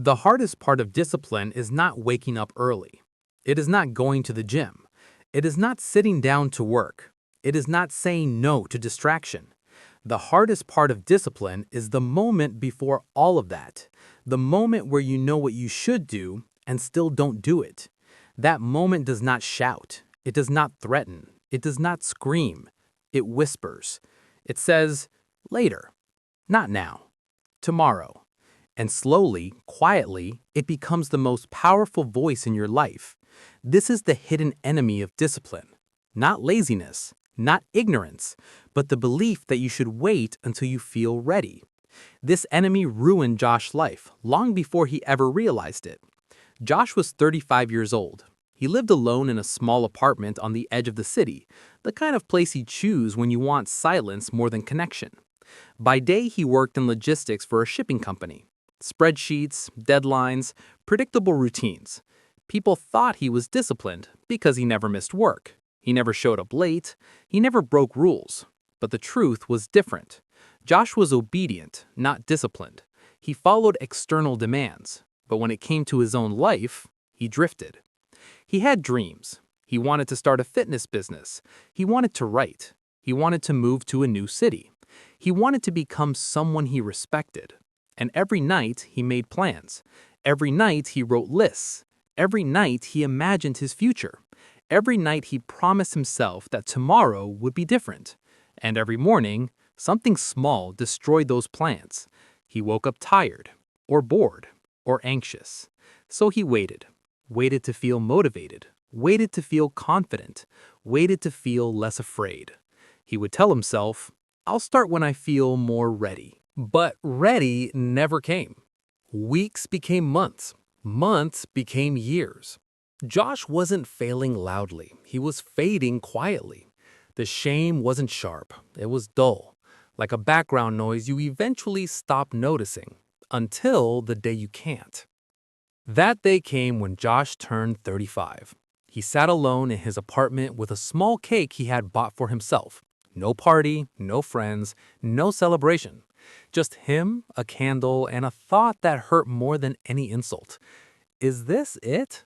The hardest part of discipline is not waking up early. It is not going to the gym. It is not sitting down to work. It is not saying no to distraction. The hardest part of discipline is the moment before all of that, the moment where you know what you should do and still don't do it. That moment does not shout. It does not threaten. It does not scream. It whispers. It says, later, not now, tomorrow. And slowly, quietly, it becomes the most powerful voice in your life. This is the hidden enemy of discipline. Not laziness, not ignorance, but the belief that you should wait until you feel ready. This enemy ruined Josh's life long before he ever realized it. Josh was 35 years old. He lived alone in a small apartment on the edge of the city, the kind of place you choose when you want silence more than connection. By day, he worked in logistics for a shipping company. Spreadsheets, deadlines, predictable routines. People thought he was disciplined because he never missed work. He never showed up late. He never broke rules. But the truth was different. Josh was obedient, not disciplined. He followed external demands. But when it came to his own life, he drifted. He had dreams. He wanted to start a fitness business. He wanted to write. He wanted to move to a new city. He wanted to become someone he respected. And every night he made plans. Every night he wrote lists. Every night he imagined his future. Every night he promised himself that tomorrow would be different. And every morning, something small destroyed those plans. He woke up tired, or bored, or anxious. So he waited. Waited to feel motivated. Waited to feel confident. Waited to feel less afraid. He would tell himself, I'll start when I feel more ready. But ready never came. Weeks became months. Months became years. Josh wasn't failing loudly. He was fading quietly. The shame wasn't sharp. It was dull. Like a background noise you eventually stop noticing, until the day you can't. That day came when Josh turned 35. He sat alone in his apartment with a small cake he had bought for himself. No party, no friends, no celebration. Just him, a candle, and a thought that hurt more than any insult. Is this it?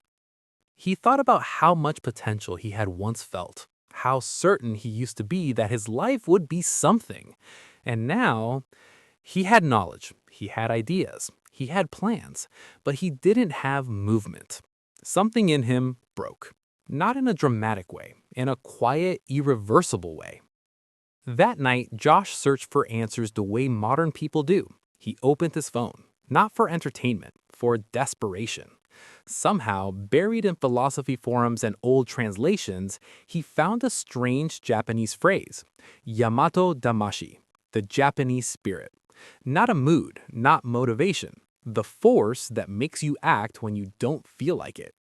He thought about how much potential he had once felt, how certain he used to be that his life would be something. And now, he had knowledge, he had ideas, he had plans, but he didn't have movement. Something in him broke. Not in a dramatic way, in a quiet, irreversible way. That night, Josh searched for answers the way modern people do. He opened his phone, not for entertainment, for desperation. Somehow, buried in philosophy forums and old translations, he found a strange Japanese phrase, Yamato Damashi, the Japanese spirit. Not a mood, not motivation, the force that makes you act when you don't feel like it.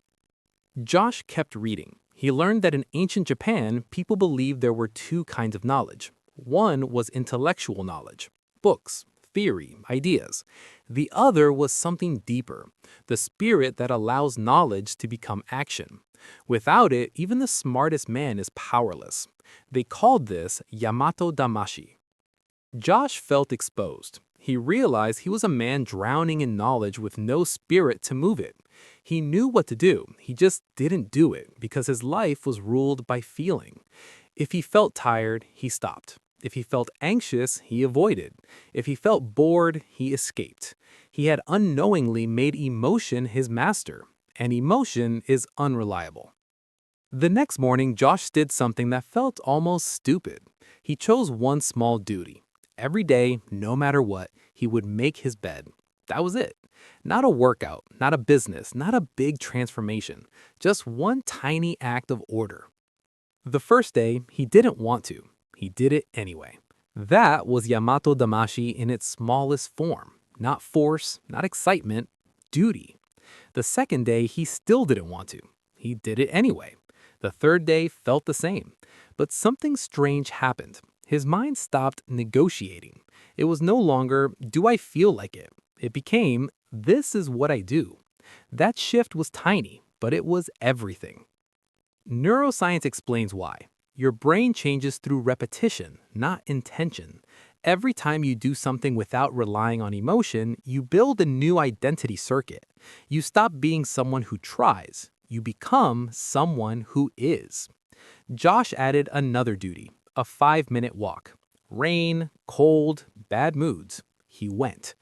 Josh kept reading. He learned that in ancient Japan, people believed there were two kinds of knowledge. One was intellectual knowledge, books, theory, ideas. The other was something deeper, the spirit that allows knowledge to become action. Without it, even the smartest man is powerless. They called this Yamato Damashi. Josh felt exposed. He realized he was a man drowning in knowledge with no spirit to move it. He knew what to do, he just didn't do it because his life was ruled by feeling. If he felt tired, he stopped. If he felt anxious, he avoided. If he felt bored, he escaped. He had unknowingly made emotion his master, and emotion is unreliable. The next morning, Josh did something that felt almost stupid. He chose one small duty. Every day, no matter what, he would make his bed. That was it. Not a workout, not a business, not a big transformation, just one tiny act of order. The first day, he didn't want to. He did it anyway. That was Yamato Damashi in its smallest form. Not force, not excitement, duty. The second day, he still didn't want to. He did it anyway. The third day felt the same. But something strange happened. His mind stopped negotiating. It was no longer, do I feel like it? It became, this is what I do. That shift was tiny, but it was everything. Neuroscience explains why. Your brain changes through repetition, not intention. Every time you do something without relying on emotion, you build a new identity circuit. You stop being someone who tries. You become someone who is. Josh added another duty, a 5-minute walk. Rain, cold, bad moods. He went.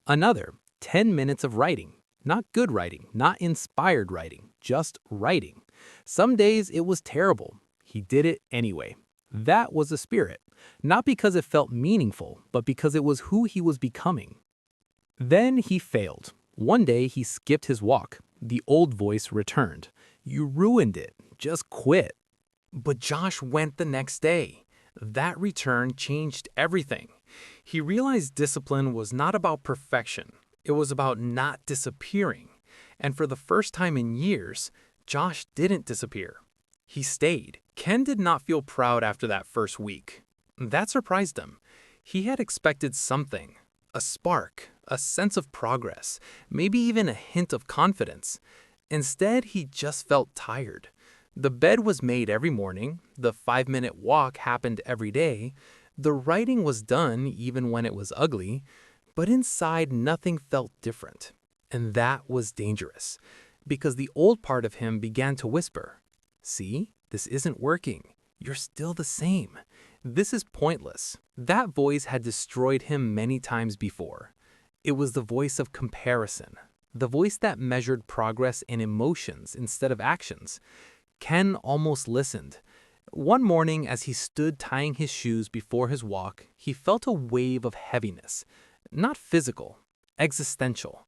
Another, 10 minutes of writing. Not good writing, not inspired writing, just writing. Some days it was terrible. He did it anyway. That was the spirit. Not because it felt meaningful, but because it was who he was becoming. Then he failed. One day he skipped his walk. The old voice returned. You ruined it. Just quit. But Josh went the next day. That return changed everything. He realized discipline was not about perfection. It was about not disappearing. And for the first time in years, Josh didn't disappear. He stayed. Ken did not feel proud after that first week. That surprised him. He had expected something, a spark, a sense of progress, maybe even a hint of confidence. Instead, he just felt tired. The bed was made every morning, the 5-minute walk happened every day, the writing was done even when it was ugly, but inside nothing felt different. And that was dangerous, because the old part of him began to whisper, "See, this isn't working. You're still the same. This is pointless." That voice had destroyed him many times before. It was the voice of comparison, the voice that measured progress in emotions instead of actions. Ken almost listened. One morning, as he stood tying his shoes before his walk, he felt a wave of heaviness. Not physical, existential.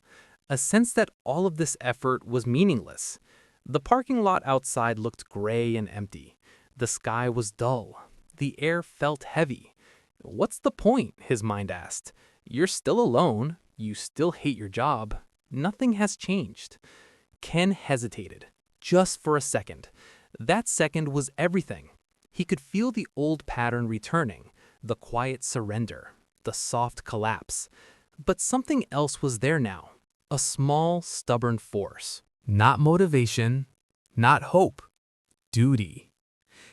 A sense that all of this effort was meaningless. The parking lot outside looked gray and empty. The sky was dull. The air felt heavy. What's the point? His mind asked. You're still alone. You still hate your job. Nothing has changed. Ken hesitated, just for a second. That second was everything. He could feel the old pattern returning, the quiet surrender, the soft collapse. But something else was there now, a small, stubborn force. Not motivation, not hope, duty.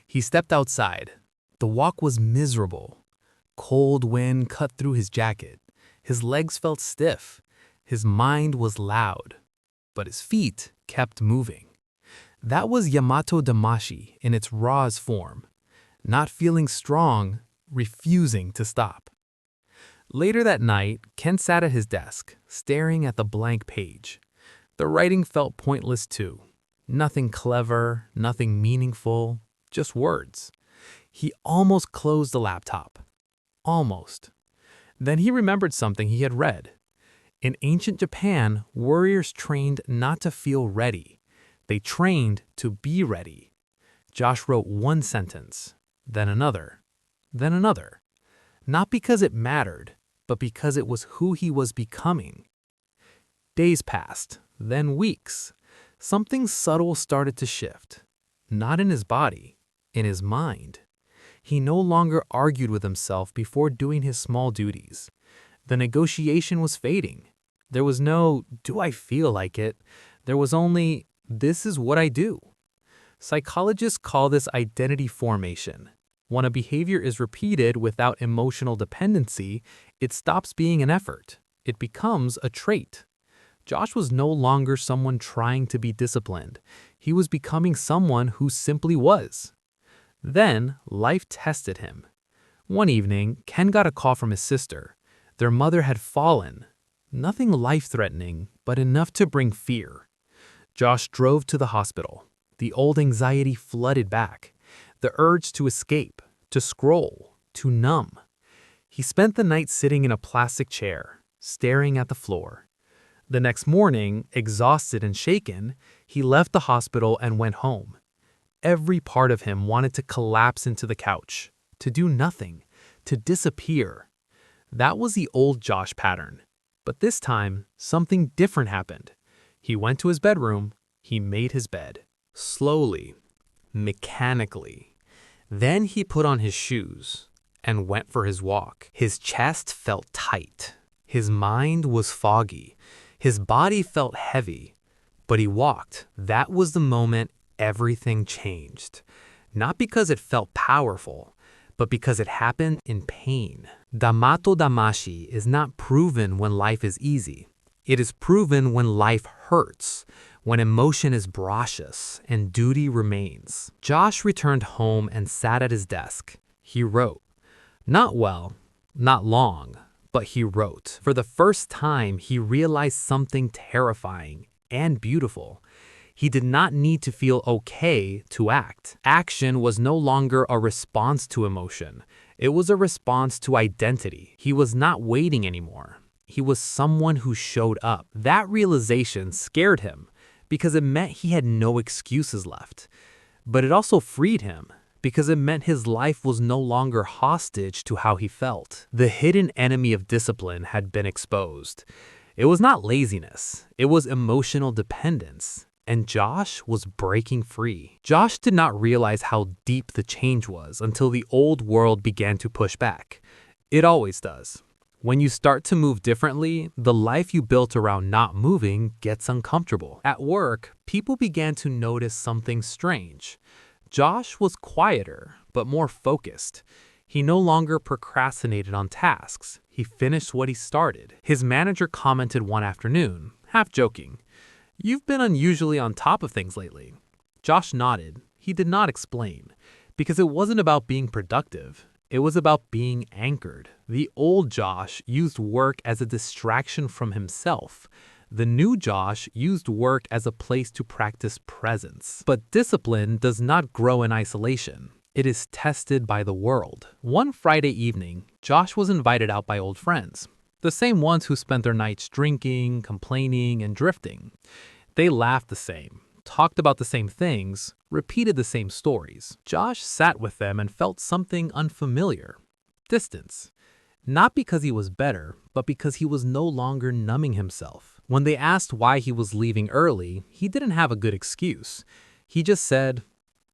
He stepped outside. The walk was miserable. Cold wind cut through his jacket. His legs felt stiff. His mind was loud. But his feet kept moving. That was Yamato Damashi in its rawest form. Not feeling strong, refusing to stop. Later that night, Ken sat at his desk, staring at the blank page. The writing felt pointless too. Nothing clever, nothing meaningful, just words. He almost closed the laptop. Almost. Then he remembered something he had read. In ancient Japan, warriors trained not to feel ready. They trained to be ready. Josh wrote one sentence, then another, then another. Not because it mattered, but because it was who he was becoming. Days passed, then weeks. Something subtle started to shift. Not in his body, in his mind. He no longer argued with himself before doing his small duties. The negotiation was fading. There was no, do I feel like it? There was only, this is what I do. Psychologists call this identity formation. When a behavior is repeated without emotional dependency, it stops being an effort. It becomes a trait. Josh was no longer someone trying to be disciplined. He was becoming someone who simply was. Then, life tested him. One evening, Ken got a call from his sister. Their mother had fallen. Nothing life-threatening, but enough to bring fear. Josh drove to the hospital. The old anxiety flooded back. The urge to escape, to scroll, to numb. He spent the night sitting in a plastic chair, staring at the floor. The next morning, exhausted and shaken, he left the hospital and went home. Every part of him wanted to collapse into the couch, to do nothing, to disappear. That was the old Josh pattern. But this time, something different happened. He went to his bedroom. He made his bed. Slowly, mechanically. Then he put on his shoes and went for his walk. His chest felt tight. His mind was foggy. His body felt heavy. But he walked. That was the moment everything changed. Not because it felt powerful, but because it happened in pain. Yamato Damashi is not proven when life is easy. It is proven when life hurts, when emotion is bracious and duty remains. Josh returned home and sat at his desk. He wrote. Not well, not long, but he wrote. For the first time, he realized something terrifying and beautiful. He did not need to feel okay to act. Action was no longer a response to emotion. It was a response to identity. He was not waiting anymore. He was someone who showed up. That realization scared him because it meant he had no excuses left. But it also freed him because it meant his life was no longer hostage to how he felt. The hidden enemy of discipline had been exposed. It was not laziness. It was emotional dependence. And Josh was breaking free. Josh did not realize how deep the change was until the old world began to push back. It always does. When you start to move differently, the life you built around not moving gets uncomfortable. At work, people began to notice something strange. Josh was quieter, but more focused. He no longer procrastinated on tasks. He finished what he started. His manager commented one afternoon, half joking, "You've been unusually on top of things lately." Josh nodded. He did not explain, because it wasn't about being productive. It was about being anchored. The old Josh used work as a distraction from himself. The new Josh used work as a place to practice presence. But discipline does not grow in isolation. It is tested by the world. One Friday evening, Josh was invited out by old friends, the same ones who spent their nights drinking, complaining, and drifting. They laughed the same, talked about the same things, repeated the same stories. Josh sat with them and felt something unfamiliar. Distance. Not because he was better, but because he was no longer numbing himself. When they asked why he was leaving early, he didn't have a good excuse. He just said,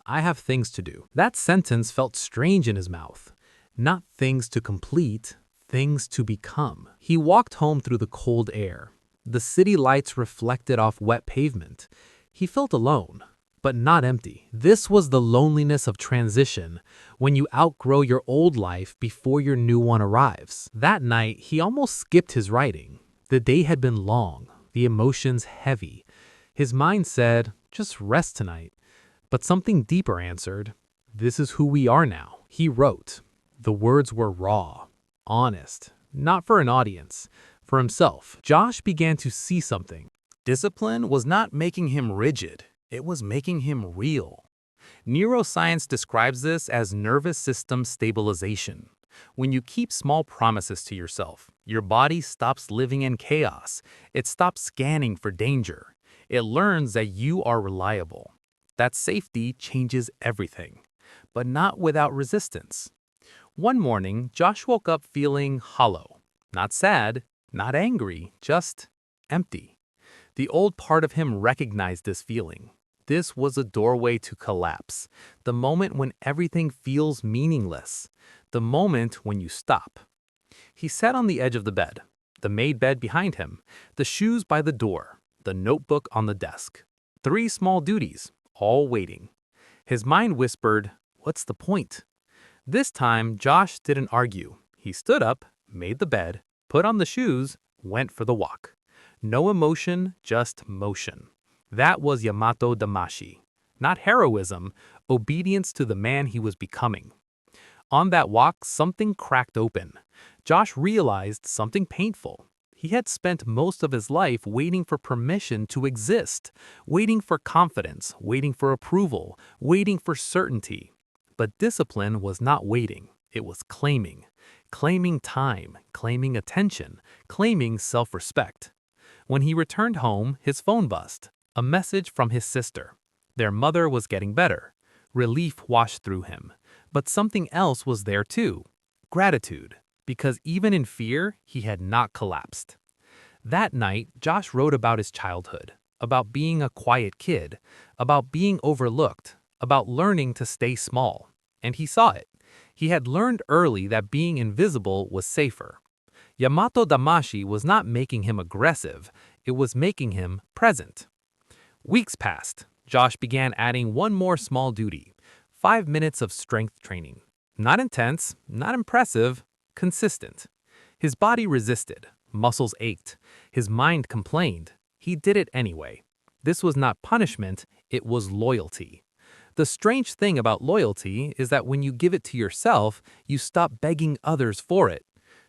"I have things to do." That sentence felt strange in his mouth. Not things to complete, things to become. He walked home through the cold air. The city lights reflected off wet pavement. He felt alone, but not empty. This was the loneliness of transition, when you outgrow your old life before your new one arrives. That night, he almost skipped his writing. The day had been long, the emotions heavy. His mind said, "Just rest tonight." But something deeper answered, "This is who we are now." He wrote. The words were raw, honest, not for an audience, for himself. Josh began to see something. Discipline was not making him rigid. It was making him real. Neuroscience describes this as nervous system stabilization. When you keep small promises to yourself, your body stops living in chaos. It stops scanning for danger. It learns that you are reliable. That safety changes everything, but not without resistance. One morning, Josh woke up feeling hollow. Not sad, not angry, just empty. The old part of him recognized this feeling. This was a doorway to collapse, the moment when everything feels meaningless, the moment when you stop. He sat on the edge of the bed, the made bed behind him, the shoes by the door, the notebook on the desk. 3 small duties, all waiting. His mind whispered, "What's the point?" This time, Josh didn't argue. He stood up, made the bed, put on the shoes, went for the walk. No emotion, just motion. That was Yamato Damashi. Not heroism, obedience to the man he was becoming. On that walk, something cracked open. Josh realized something painful. He had spent most of his life waiting for permission to exist, waiting for confidence, waiting for approval, waiting for certainty. But discipline was not waiting. It was claiming. Claiming time, claiming attention, claiming self-respect. When he returned home, his phone buzzed. A message from his sister. Their mother was getting better. Relief washed through him. But something else was there too. Gratitude. Because even in fear, he had not collapsed. That night, Josh wrote about his childhood, about being a quiet kid, about being overlooked, about learning to stay small. And he saw it. He had learned early that being invisible was safer. Yamato Damashi was not making him aggressive, it was making him present. Weeks passed. Josh began adding one more small duty, 5 minutes of strength training. Not intense, not impressive, consistent. His body resisted, muscles ached, his mind complained. He did it anyway. This was not punishment, it was loyalty. The strange thing about loyalty is that when you give it to yourself, you stop begging others for it.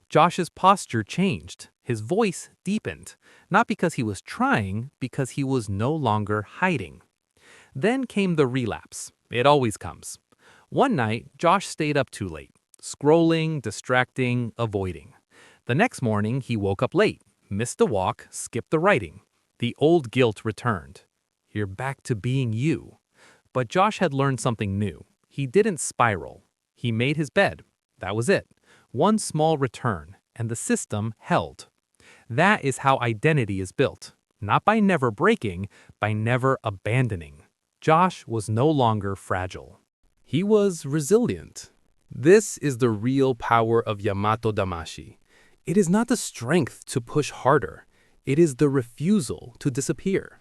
Josh's posture changed. His voice deepened, not because he was trying, because he was no longer hiding. Then came the relapse. It always comes. One night, Josh stayed up too late, scrolling, distracting, avoiding. The next morning, he woke up late, missed the walk, skipped the writing. The old guilt returned. You're back to being you. But Josh had learned something new. He didn't spiral. He made his bed. That was it. One small return, and the system held. That is how identity is built. Not by never breaking, by never abandoning. Josh was no longer fragile. He was resilient. This is the real power of Yamato Damashi. It is not the strength to push harder. It is the refusal to disappear.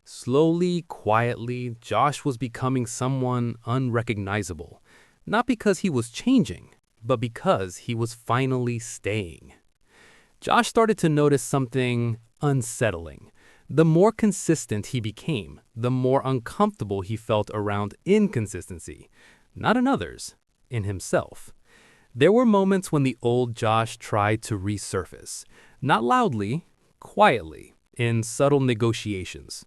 Slowly, quietly, Josh was becoming someone unrecognizable. Not because he was changing, but because he was finally staying. Josh started to notice something unsettling. The more consistent he became, the more uncomfortable he felt around inconsistency. Not in others, in himself. There were moments when the old Josh tried to resurface. Not loudly, quietly, in subtle negotiations.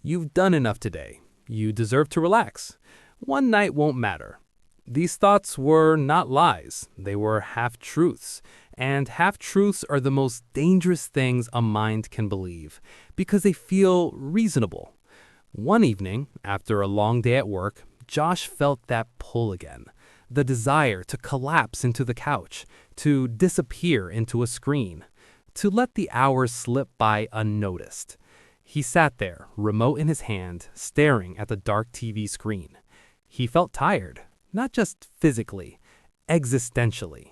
You've done enough today. You deserve to relax. One night won't matter. These thoughts were not lies. They were half-truths. And half-truths are the most dangerous things a mind can believe because they feel reasonable. One evening, after a long day at work, Josh felt that pull again. The desire to collapse into the couch, to disappear into a screen, to let the hours slip by unnoticed. He sat there, remote in his hand, staring at the dark TV screen. He felt tired, not just physically, existentially.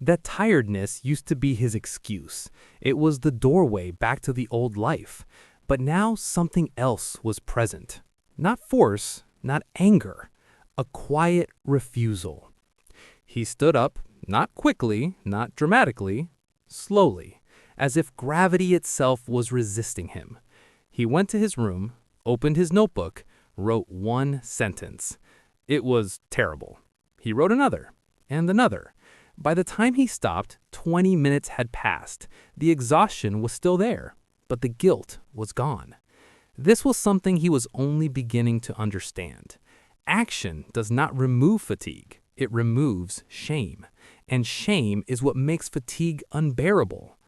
That tiredness used to be his excuse. It was the doorway back to the old life. But now something else was present. Not force, not anger. A quiet refusal. He stood up, not quickly, not dramatically, slowly, as if gravity itself was resisting him. He went to his room, opened his notebook, wrote one sentence. It was terrible. He wrote another, and another. By the time he stopped, 20 minutes had passed. The exhaustion was still there, but the guilt was gone. This was something he was only beginning to understand. Action does not remove fatigue. It removes shame. And shame is what makes fatigue unbearable.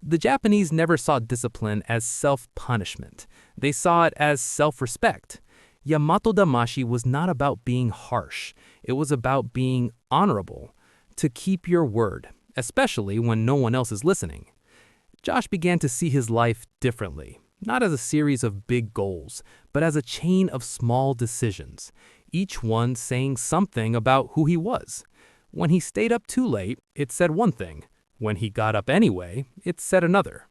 The Japanese never saw discipline as self-punishment. They saw it as self-respect. Yamato Damashi was not about being harsh. It was about being honorable. To keep your word, especially when no one else is listening. Josh began to see his life differently, not as a series of big goals, but as a chain of small decisions, each one saying something about who he was. When he stayed up too late, it said one thing. When he got up anyway, it said another.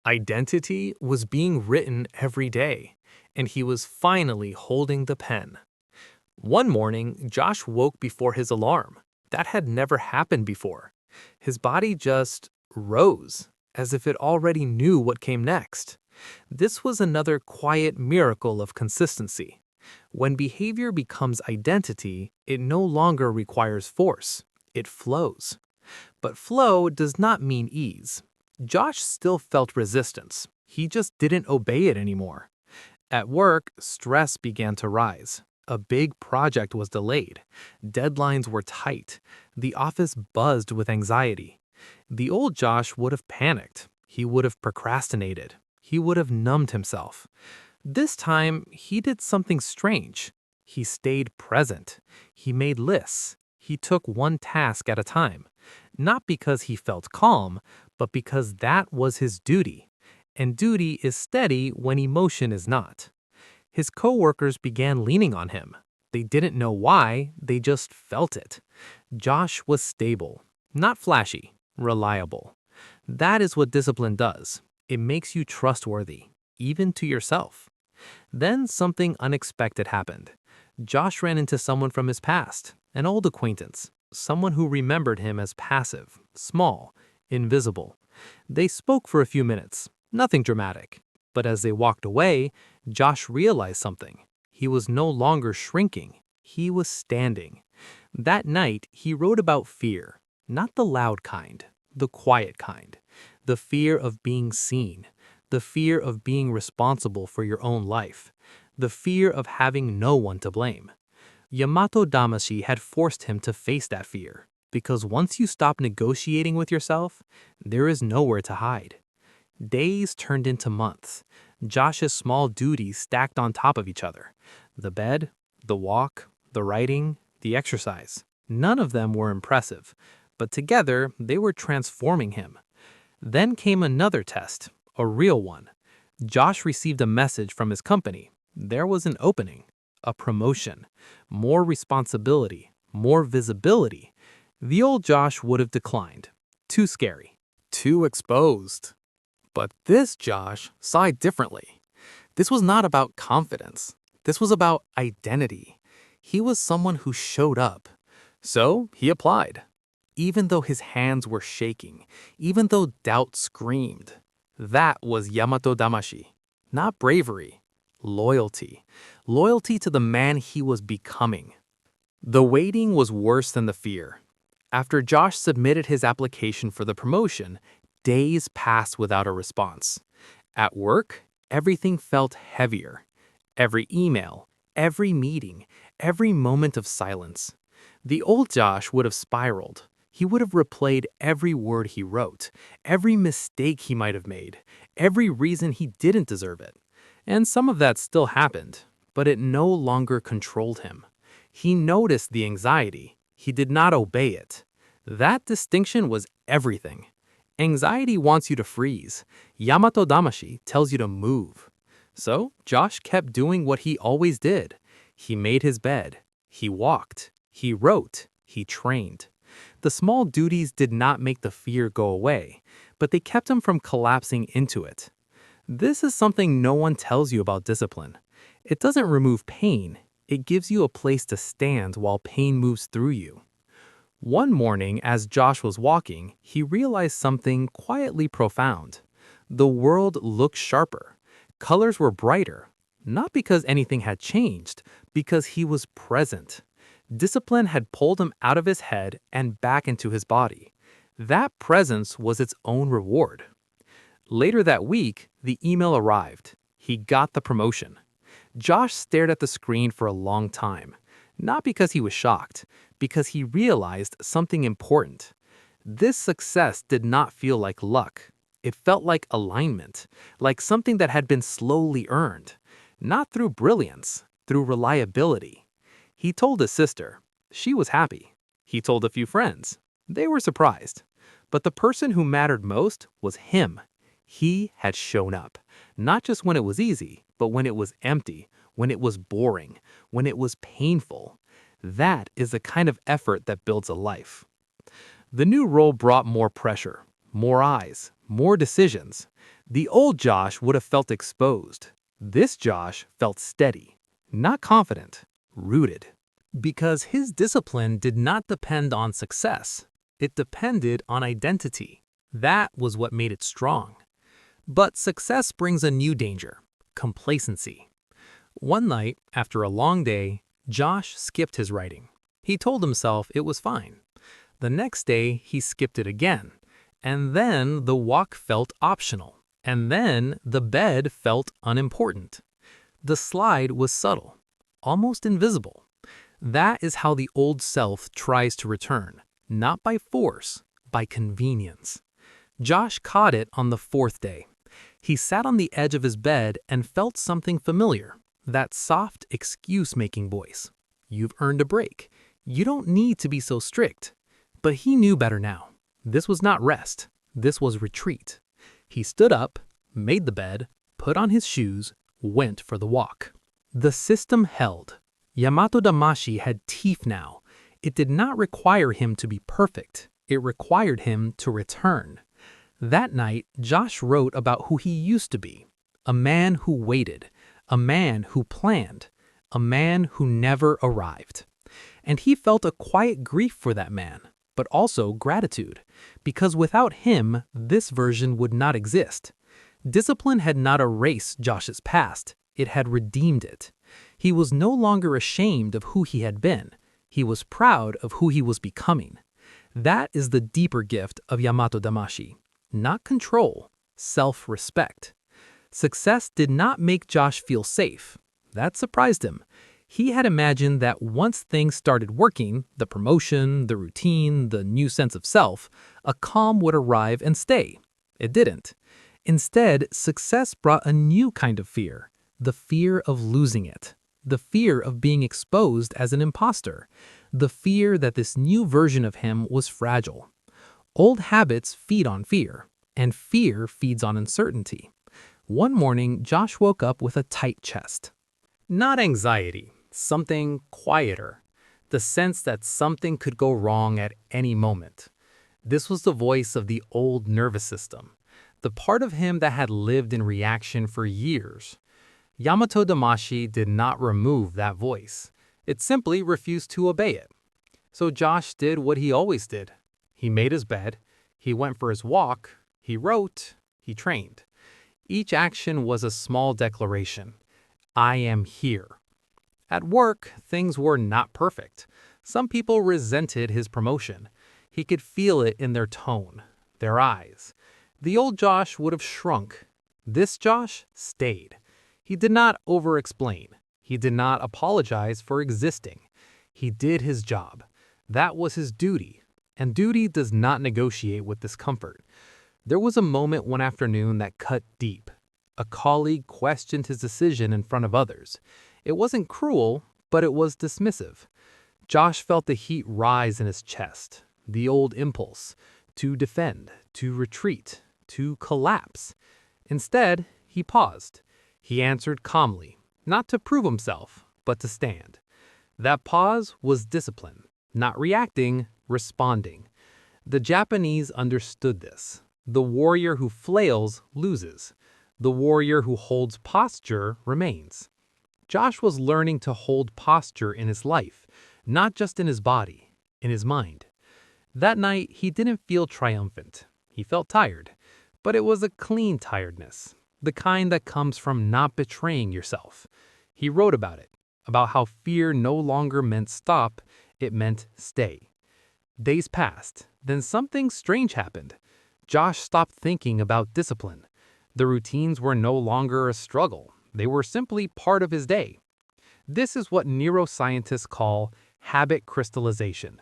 Identity was being written every day, and he was finally holding the pen. One morning, Josh woke before his alarm. That had never happened before. His body just rose, as if it already knew what came next. This was another quiet miracle of consistency. When behavior becomes identity, it no longer requires force. It flows. But flow does not mean ease. Josh still felt resistance. He just didn't obey it anymore. At work, stress began to rise. A big project was delayed. Deadlines were tight. The office buzzed with anxiety. The old Josh would have panicked. He would have procrastinated. He would have numbed himself. This time, he did something strange. He stayed present. He made lists. He took one task at a time. Not because he felt calm, but because that was his duty. And duty is steady when emotion is not. His coworkers began leaning on him. They didn't know why, they just felt it. Josh was stable, not flashy, reliable. That is what discipline does. It makes you trustworthy, even to yourself. Then something unexpected happened. Josh ran into someone from his past, an old acquaintance. someone who remembered him as passive, small, invisible. They spoke for a few minutes, nothing dramatic. But as they walked away, Josh realized something. He was no longer shrinking, he was standing. That night, he wrote about fear, not the loud kind, the quiet kind, the fear of being seen, the fear of being responsible for your own life, the fear of having no one to blame. Yamato Damashi had forced him to face that fear, because once you stop negotiating with yourself, there is nowhere to hide. Days turned into months. Josh's small duties stacked on top of each other. The bed, the walk, the writing, the exercise. None of them were impressive, but together they were transforming him. Then came another test, a real one. Josh received a message from his company. There was an opening, a promotion, more responsibility, more visibility. The old Josh would have declined. Too scary, too exposed. But this Josh saw it differently. This was not about confidence. This was about identity. He was someone who showed up. So he applied. Even though his hands were shaking, even though doubt screamed. That was Yamato Damashi. Not bravery, loyalty. Loyalty to the man he was becoming. The waiting was worse than the fear. After Josh submitted his application for the promotion, days passed without a response. At work, everything felt heavier. Every email, every meeting, every moment of silence. The old Josh would have spiraled. He would have replayed every word he wrote, every mistake he might have made, every reason he didn't deserve it. And some of that still happened, but it no longer controlled him. He noticed the anxiety. He did not obey it. That distinction was everything. Anxiety wants you to freeze. Yamato Damashi tells you to move. So Josh kept doing what he always did. He made his bed. He walked. He wrote. He trained. The small duties did not make the fear go away, but they kept him from collapsing into it. This is something no one tells you about discipline. It doesn't remove pain. It gives you a place to stand while pain moves through you. One morning, as Josh was walking, he realized something quietly profound. The world looked sharper. Colors were brighter. Not because anything had changed, because he was present. Discipline had pulled him out of his head and back into his body. That presence was its own reward. Later that week, the email arrived. He got the promotion. Josh stared at the screen for a long time. Not because he was shocked, because he realized something important. This success did not feel like luck. It felt like alignment, like something that had been slowly earned. Not through brilliance, through reliability. He told his sister. She was happy. He told a few friends. They were surprised. But the person who mattered most was him. He had shown up, not just when it was easy, but when it was empty, when it was boring, when it was painful. That is the kind of effort that builds a life. The new role brought more pressure, more eyes, more decisions. The old Josh would have felt exposed. This Josh felt steady, not confident, rooted. Because his discipline did not depend on success. It depended on identity. That was what made it strong. But success brings a new danger, complacency. One night, after a long day, Josh skipped his writing. He told himself it was fine. The next day, he skipped it again. And then the walk felt optional. And then the bed felt unimportant. The slide was subtle, almost invisible. That is how the old self tries to return, not by force, by convenience. Josh caught it on the fourth day. He sat on the edge of his bed and felt something familiar, that soft excuse-making voice. You've earned a break. You don't need to be so strict. But he knew better now. This was not rest. This was retreat. He stood up, made the bed, put on his shoes, went for the walk. The system held. Yamato Damashi had teeth now. It did not require him to be perfect. It required him to return. That night, Josh wrote about who he used to be. A man who waited. A man who planned. A man who never arrived. And he felt a quiet grief for that man, but also gratitude, because without him, this version would not exist. Discipline had not erased Josh's past, it had redeemed it. He was no longer ashamed of who he had been. He was proud of who he was becoming. That is the deeper gift of Yamato Damashi. Not control, self-respect. Success did not make Josh feel safe. That surprised him. He had imagined that once things started working, the promotion, the routine, the new sense of self, a calm would arrive and stay. It didn't. Instead, success brought a new kind of fear, the fear of losing it, the fear of being exposed as an imposter, the fear that this new version of him was fragile. Old habits feed on fear, and fear feeds on uncertainty. One morning, Josh woke up with a tight chest. Not anxiety, something quieter, the sense that something could go wrong at any moment. This was the voice of the old nervous system, the part of him that had lived in reaction for years. Yamato Damashi did not remove that voice. It simply refused to obey it. So Josh did what he always did. He made his bed, he went for his walk, he wrote, he trained. Each action was a small declaration. I am here. At work, things were not perfect. Some people resented his promotion. He could feel it in their tone, their eyes. The old Josh would have shrunk. This Josh stayed. He did not over-explain. He did not apologize for existing. He did his job. That was his duty. And duty does not negotiate with discomfort. There was a moment one afternoon that cut deep. A colleague questioned his decision in front of others. It wasn't cruel, but it was dismissive. Josh felt the heat rise in his chest, the old impulse, to defend, to retreat, to collapse. Instead, he paused. He answered calmly, not to prove himself, but to stand. That pause was discipline, not reacting, responding. The Japanese understood this. The warrior who flails loses. The warrior who holds posture remains. Josh was learning to hold posture in his life, not just in his body, in his mind. That night, he didn't feel triumphant. He felt tired, but it was a clean tiredness, the kind that comes from not betraying yourself. He wrote about it, about how fear no longer meant stop, it meant stay. Days passed, then something strange happened. Josh stopped thinking about discipline. The routines were no longer a struggle. They were simply part of his day. This is what neuroscientists call habit crystallization,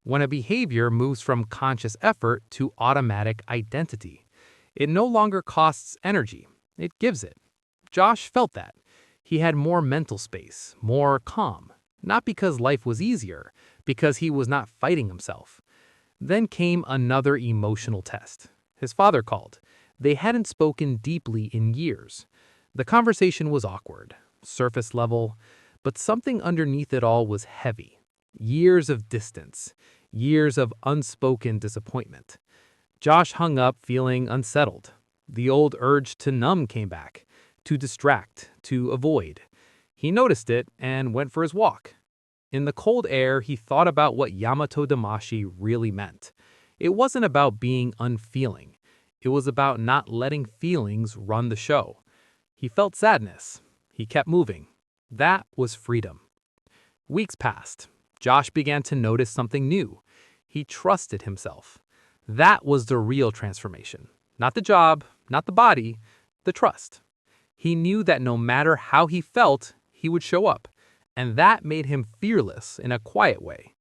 when a behavior moves from conscious effort to automatic identity. It no longer costs energy, it gives it. Josh felt that. He had more mental space, more calm, not because life was easier, because he was not fighting himself. Then came another emotional test. His father called. They hadn't spoken deeply in years. The conversation was awkward, surface level, but something underneath it all was heavy. Years of distance, years of unspoken disappointment. Josh hung up feeling unsettled. The old urge to numb came back, to distract, to avoid. He noticed it and went for his walk. In the cold air, he thought about what Yamato Damashi really meant. It wasn't about being unfeeling. It was about not letting feelings run the show. He felt sadness. He kept moving. That was freedom. Weeks passed. Josh began to notice something new. He trusted himself. That was the real transformation. Not the job, not the body, the trust. He knew that no matter how he felt, he would show up. And that made him fearless in a quiet way.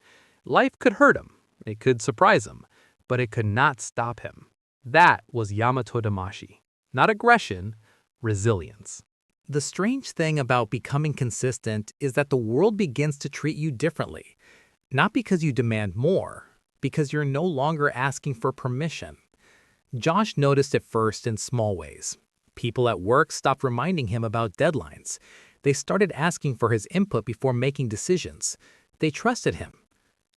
Life could hurt him. It could surprise him. But it could not stop him. That was Yamato Damashi. Not aggression, resilience. The strange thing about becoming consistent is that the world begins to treat you differently. Not because you demand more, because you're no longer asking for permission. Josh noticed it first in small ways. People at work stopped reminding him about deadlines. They started asking for his input before making decisions. They trusted him.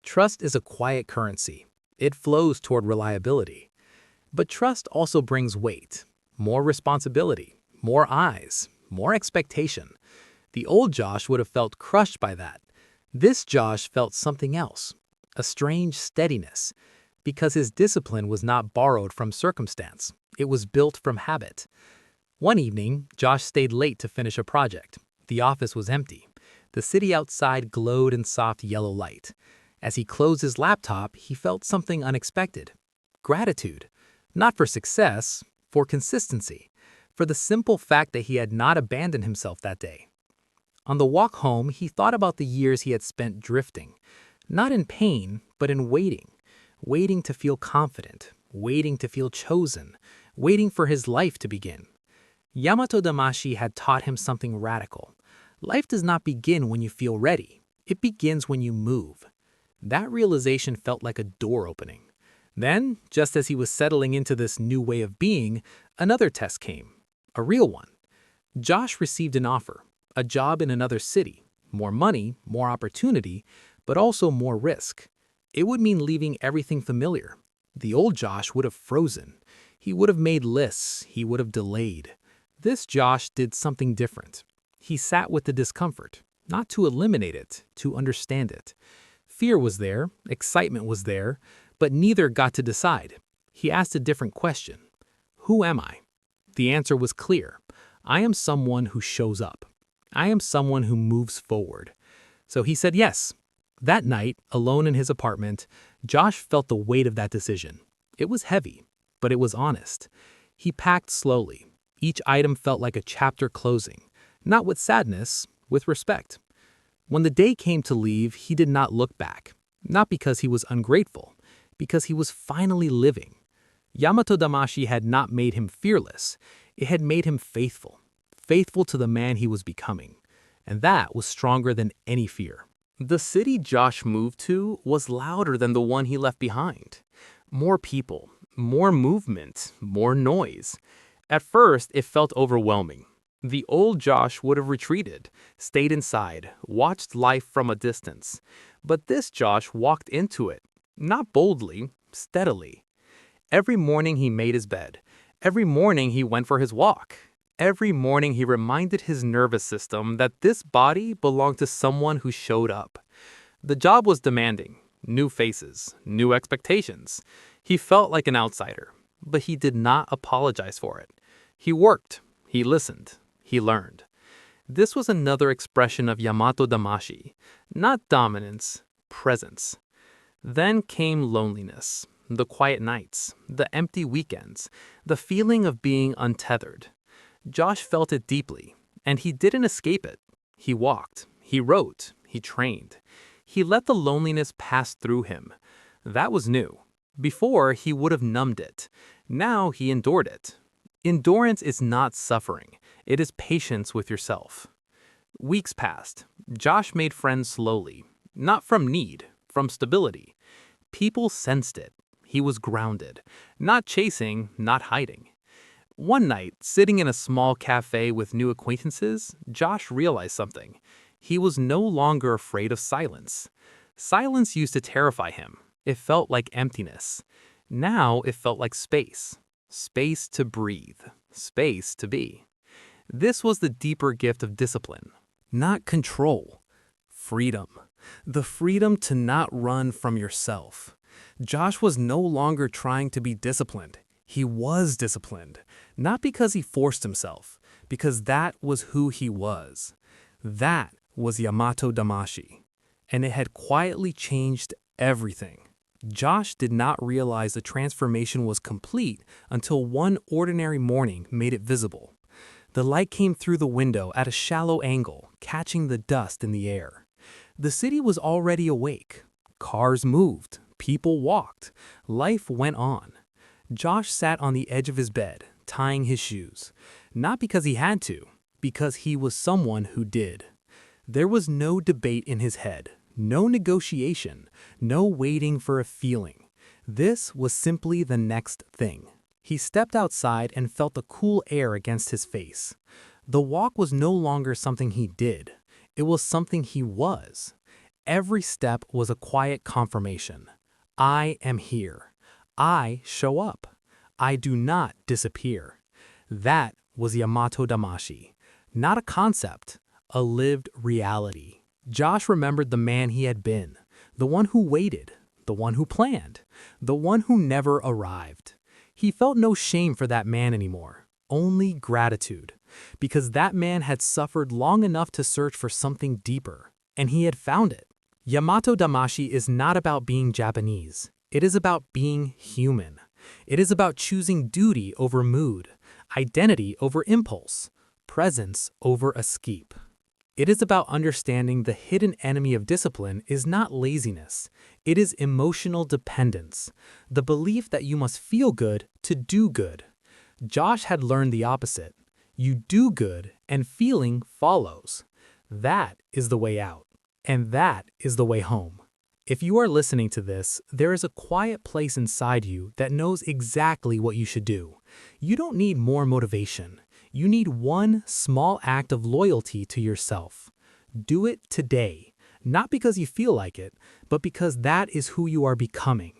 Trust is a quiet currency. It flows toward reliability. But trust also brings weight, more responsibility, more eyes, more expectation. The old Josh would have felt crushed by that. This Josh felt something else, a strange steadiness, because his discipline was not borrowed from circumstance. It was built from habit. One evening, Josh stayed late to finish a project. The office was empty. The city outside glowed in soft yellow light. As he closed his laptop, he felt something unexpected. Gratitude. Not for success, for consistency. For the simple fact that he had not abandoned himself that day. On the walk home, he thought about the years he had spent drifting. Not in pain, but in waiting. Waiting to feel confident. Waiting to feel chosen. Waiting for his life to begin. Yamato Damashi had taught him something radical. Life does not begin when you feel ready. It begins when you move. That realization felt like a door opening. Then, just as he was settling into this new way of being, another test came. A real one. Josh received an offer, a job in another city, more money, more opportunity, but also more risk. It would mean leaving everything familiar. The old Josh would have frozen. He would have made lists. He would have delayed. This Josh did something different. He sat with the discomfort, not to eliminate it, to understand it. Fear was there, excitement was there, but neither got to decide. He asked a different question. Who am I? The answer was clear. I am someone who shows up. I am someone who moves forward. So he said yes. That night, alone in his apartment, Josh felt the weight of that decision. It was heavy, but it was honest. He packed slowly. Each item felt like a chapter closing, not with sadness, with respect. When the day came to leave, he did not look back, not because he was ungrateful, because he was finally living. Yamato Damashi had not made him fearless, it had made him faithful, faithful to the man he was becoming, and that was stronger than any fear. The city Josh moved to was louder than the one he left behind. More people, more movement, more noise. At first, it felt overwhelming. The old Josh would have retreated, stayed inside, watched life from a distance. But this Josh walked into it, not boldly, steadily. Every morning he made his bed. Every morning he went for his walk. Every morning he reminded his nervous system that this body belonged to someone who showed up. The job was demanding. New faces, new expectations. He felt like an outsider, but he did not apologize for it. He worked, he listened, he learned. This was another expression of Yamato Damashi, not dominance, presence. Then came loneliness, the quiet nights, the empty weekends, the feeling of being untethered. Josh felt it deeply, and he didn't escape it. He walked, he wrote, he trained. He let the loneliness pass through him. That was new. Before, he would have numbed it. Now he endured it. Endurance is not suffering. It is patience with yourself. Weeks passed. Josh made friends slowly. Not from need, from stability. People sensed it. He was grounded. Not chasing, not hiding. One night, sitting in a small cafe with new acquaintances, Josh realized something. He was no longer afraid of silence. Silence used to terrify him. It felt like emptiness. Now it felt like space. Space to breathe. Space to be. This was the deeper gift of discipline. Not control. Freedom. The freedom to not run from yourself. Josh was no longer trying to be disciplined. He was disciplined. Not because he forced himself, because that was who he was. That was Yamato Damashi. And it had quietly changed everything. Josh did not realize the transformation was complete until one ordinary morning made it visible. The light came through the window at a shallow angle, catching the dust in the air. The city was already awake. Cars moved, people walked, life went on. Josh sat on the edge of his bed, tying his shoes. Not because he had to, because he was someone who did. There was no debate in his head. No negotiation, no waiting for a feeling. This was simply the next thing. He stepped outside and felt the cool air against his face. The walk was no longer something he did. It was something he was. Every step was a quiet confirmation. I am here. I show up. I do not disappear. That was Yamato Damashi. Not a concept, a lived reality. Josh remembered the man he had been, the one who waited, the one who planned, the one who never arrived. He felt no shame for that man anymore, only gratitude, because that man had suffered long enough to search for something deeper, and he had found it. Yamato Damashi is not about being Japanese. It is about being human. It is about choosing duty over mood, identity over impulse, presence over escape. It is about understanding the hidden enemy of discipline is not laziness. It is emotional dependence, the belief that you must feel good to do good. Josh had learned the opposite. You do good and feeling follows. That is the way out. And that is the way home. If you are listening to this, there is a quiet place inside you that knows exactly what you should do. You don't need more motivation. You need one small act of loyalty to yourself. Do it today, not because you feel like it, but because that is who you are becoming.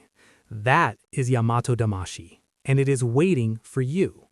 That is Yamato Damashi, and it is waiting for you.